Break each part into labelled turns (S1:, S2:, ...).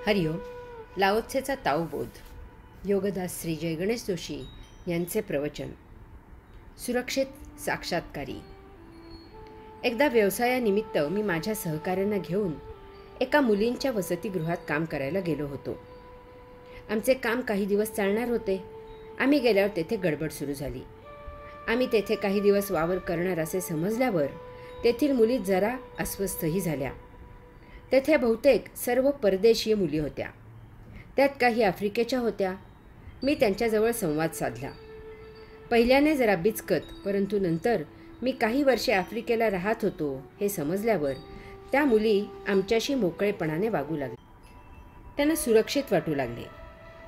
S1: हरिओम. लाओत्सेचा ताओबोध. योगदास श्री जय गणेश जोशी यांचे प्रवचन. सुरक्षित साक्षात्कारी. एकदा व्यवसायानिमित्त मी माझ्या सहकाऱ्यांना घेऊन एका मुलींच्या वसतिगृहात काम करायला गेलो होतो. आमचे काम काही दिवस चालणार होते. आम्ही गेल्यावर तेथे गडबड सुरू झाली. आम्ही तेथे काही दिवस वावर करणार असे समजल्यावर तेथील मुली जरा अस्वस्थही झाल्या. तेथे बहुतेक सर्व परदेशीय मुली होत्या. त्यात काही आफ्रिकेच्या होत्या. मी त्यांच्याजवळ संवाद साधला. पहिल्याने जरा बिचकत, परंतु नंतर मी काही वर्षे आफ्रिकेला राहत होतो हे समजल्यावर त्या मुली आमच्याशी मोकळेपणाने वागू लागल्या. त्यांना सुरक्षित वाटू लागले.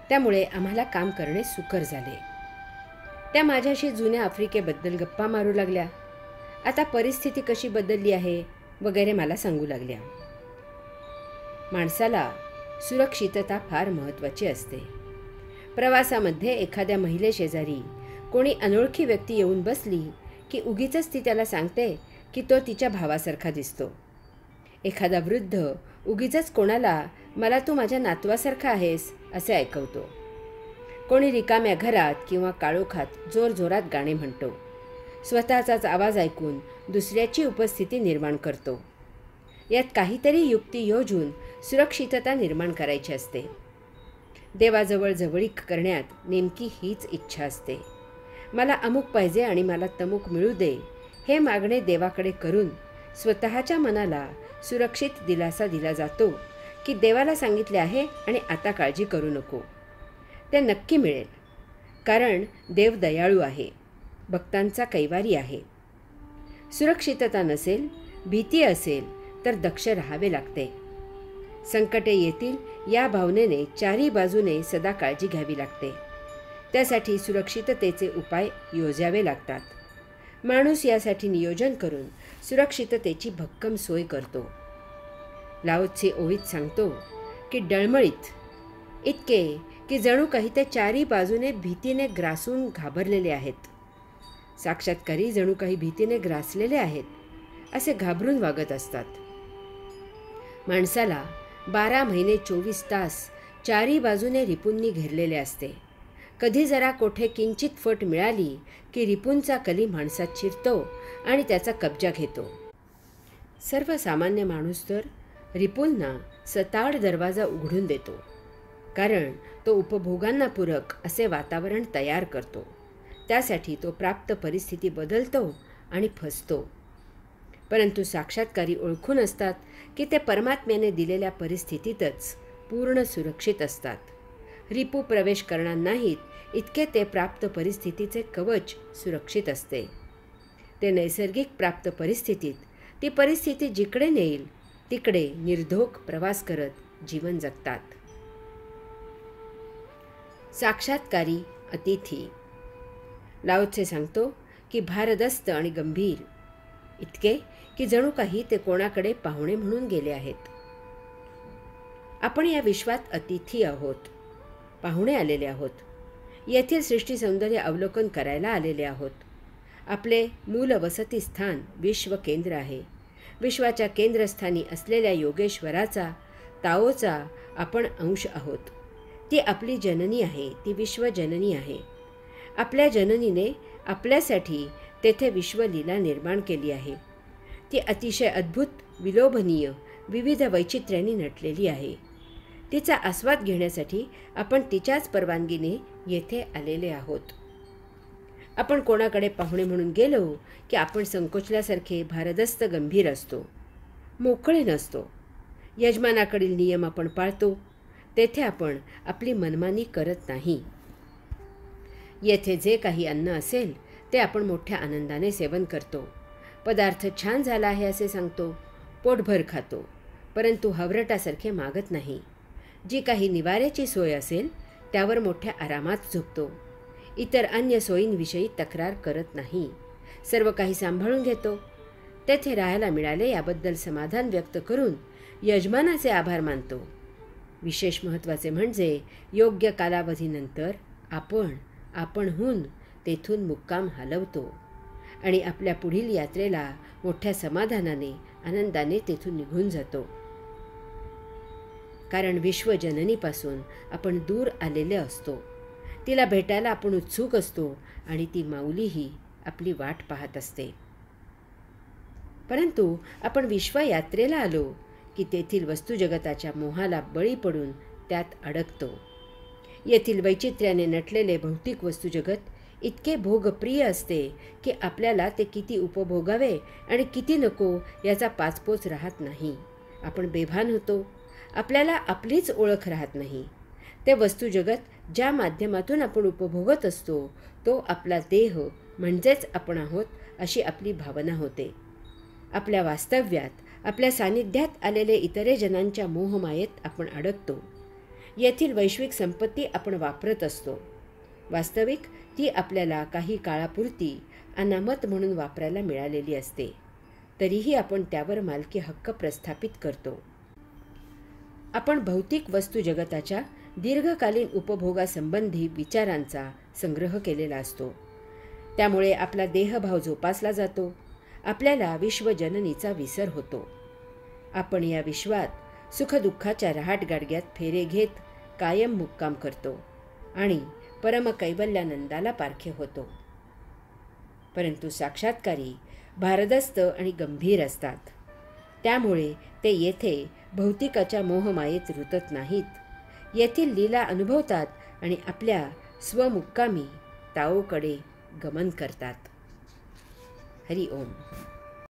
S1: त्यामुळे आम्हाला काम करणे सुकर झाले. त्या माझ्याशी जुन्या आफ्रिकेबद्दल गप्पा मारू लागल्या. आता परिस्थिती कशी बदलली आहे वगैरे मला सांगू लागल्या. माणसाला सुरक्षितता फार महत्त्वाची असते. प्रवासामध्ये एखाद्या महिलेशेजारी कोणी अनोळखी व्यक्ती येऊन बसली की उगीचच ती त्याला सांगते की तो तिच्या भावासारखा दिसतो. एखादा वृद्ध उगीचच कोणाला मला तू माझ्या नातवासारखा आहेस असे ऐकवतो. कोणी रिकाम्या घरात किंवा काळोखात जोरजोरात गाणे म्हणतो. स्वतःचाच आवाज ऐकून दुसऱ्याची उपस्थिती निर्माण करतो. यात काहीतरी युक्ती योजून सुरक्षितता निर्माण करायची असते. देवाजवळ जवळीक करण्यात नेमकी हीच इच्छा असते. मला अमुक पाहिजे आणि मला तमुक मिळू दे हे मागणे देवाकडे करून स्वतःच्या मनाला सुरक्षित दिलासा दिला जातो की देवाला सांगितले आहे आणि आता काळजी करू नको. ते नक्की मिळेल, कारण देव दयाळू आहे, भक्तांचा कैवारी आहे. सुरक्षितता नसेल, भीती असेल तर दक्ष राहावे लागते. संकटे येतील या भावनेने चारी बाजूने सदा काळजी घ्यावी लागते. त्यासाठी सुरक्षिततेचे उपाय योजावे लागतात. माणूस यासाठी नियोजन करून सुरक्षिततेची भक्कम सोय करतो. लाओत्से ओवीत सांगतो की डळमळीत इतके की जणू काही ते चारी बाजूने भीतीने ग्रासून घाबरलेले आहेत. साक्षात्कारी जणू काही भीतीने ग्रासलेले आहेत असे घाबरून वागत असतात. माणसाला 12 महिने 24 तास चारी बाजूने रिपुंनी घेरलेले असते. कधी जरा कोठे किंचित फट मिळाली की रिपुंचा कली माणसात शिरतो आणि त्याचा कब्जा घेतो. सर्वसामान्य माणूस तर रिपुंना सताड दरवाजा उघडून देतो, कारण तो उपभोगांना पूरक असे वातावरण तयार करतो. त्यासाठी तो प्राप्त परिस्थिती बदलतो आणि फसतो. परंतु साक्षात्कारी ओळखून असतात की ते परमात्म्याने दिलेल्या परिस्थितीतच पूर्ण सुरक्षित असतात. रिपू प्रवेश करणार नाहीत इतके ते प्राप्त परिस्थितीचे कवच सुरक्षित असते. ते नैसर्गिक प्राप्त परिस्थितीत ती परिस्थिती जिकडे नेईल तिकडे निर्धोक प्रवास करत जीवन जगतात. साक्षात्कारी अतिथी. लाओत्से सांगतो की भारदस्त आणि गंभीर इतके की जणू काही ते कोणाकडे पाहुणे म्हणून गेले आहेत. आपण या विश्वात अतिथी आहोत, पाहुणे आलेले आहोत. येथील सृष्टी सौंदर्य अवलोकन करायला आलेले आहोत. आपले मूल वसती स्थान विश्व केंद्र आहे. विश्वाच्या केंद्रस्थानी असलेल्या योगेश्वराचा, ताओचा आपण अंश आहोत. ती आपली जननी आहे, ती विश्वजननी आहे. आपल्या जननीने आपल्यासाठी तेथे विश्वलीला निर्माण केली आहे. ती अतिशय अद्भुत, विलोभनीय, विविध वैचित्र्यांनी नटलेली आहे. तिचा आस्वाद घेण्यासाठी आपण तिच्याच परवानगीने येथे आलेले आहोत. आपण कोणाकडे पाहुणे म्हणून गेलो की आपण संकोचल्यासारखे भारदस्त गंभीर असतो, मोकळे नसतो. यजमानाकडील नियम आपण पाळतो. तेथे आपण आपली मनमानी करत नाही. येथे जे काही अन्न असेल ते आपण मोठ्या आनंदाने सेवन करतो. पदार्थ छान झाला आहे असे सांगतो, पोटभर खातो, परंतु हवरटासारखे मागत नाही. जी काही निवाऱ्याची सोय असेल त्यावर मोठ्या आरामात झोपतो. इतर अन्य सोयींविषयी तक्रार करत नाही. सर्व काही सांभाळून घेतो. तेथे राहायला मिळाले याबद्दल समाधान व्यक्त करून यजमानाचे आभार मानतो. विशेष महत्त्वाचे म्हणजे योग्य कालावधीनंतर आपणहून तेथून मुक्काम हलवतो आणि आपल्या पुढील यात्रेला मोठ्या समाधानाने, आनंदाने तेथून निघून जातो. कारण विश्वजननीपासून आपण दूर आलेले असतो. तिला भेटायला आपण उत्सुक असतो आणि ती माऊलीही आपली वाट पाहत असते. परंतु आपण विश्वयात्रेला आलो की तेथील वस्तुजगताच्या मोहाला बळी पडून त्यात अडकतो. येथील वैचित्र्याने नटलेले भौतिक वस्तुजगत इतके भोगप्रिय असते की आपल्याला ते किती उपभोगावे आणि किती नको याचा पाचपोच राहत नाही. आपण बेभान होतो. आपल्याला आपलीच ओळख राहत नाही. ते वस्तुजगत ज्या माध्यमातून आपण उपभोगत असतो तो आपला देह म्हणजेच आपण आहोत अशी आपली भावना होते. आपल्या वास्तव्यात आपल्या सानिध्यात आलेले इतरे जनांच्या मोहमायेत आपण अडकतो. येथील वैश्विक संपत्ती आपण वापरत असतो. वास्तविक ती आपल्याला काही काळापुरती अनामत म्हणून वापरायला मिळालेली असते. तरीही आपण त्यावर मालकी हक्क प्रस्थापित करतो. आपण भौतिक वस्तू जगताच्या दीर्घकालीन उपभोगासंबंधी विचारांचा संग्रह केलेला असतो. त्यामुळे आपला देहभाव जोपासला जातो. आपल्याला विश्वजननीचा विसर होतो. आपण या विश्वात सुखदुःखाच्या रहाटगाडग्यात फेरे घेत कायम मुक्काम करतो आणि परमकैवल्यानंदाला पारखे होतो. परंतु साक्षात्कारी भारदस्त आणि गंभीर असतात. त्यामुळे ते येथे भौतिकाच्या मोहमायेत रुतत नाहीत. येथील लीला अनुभवतात आणि आपल्या स्वमुक्कामी ताओकडे गमन करतात. हरि ओम.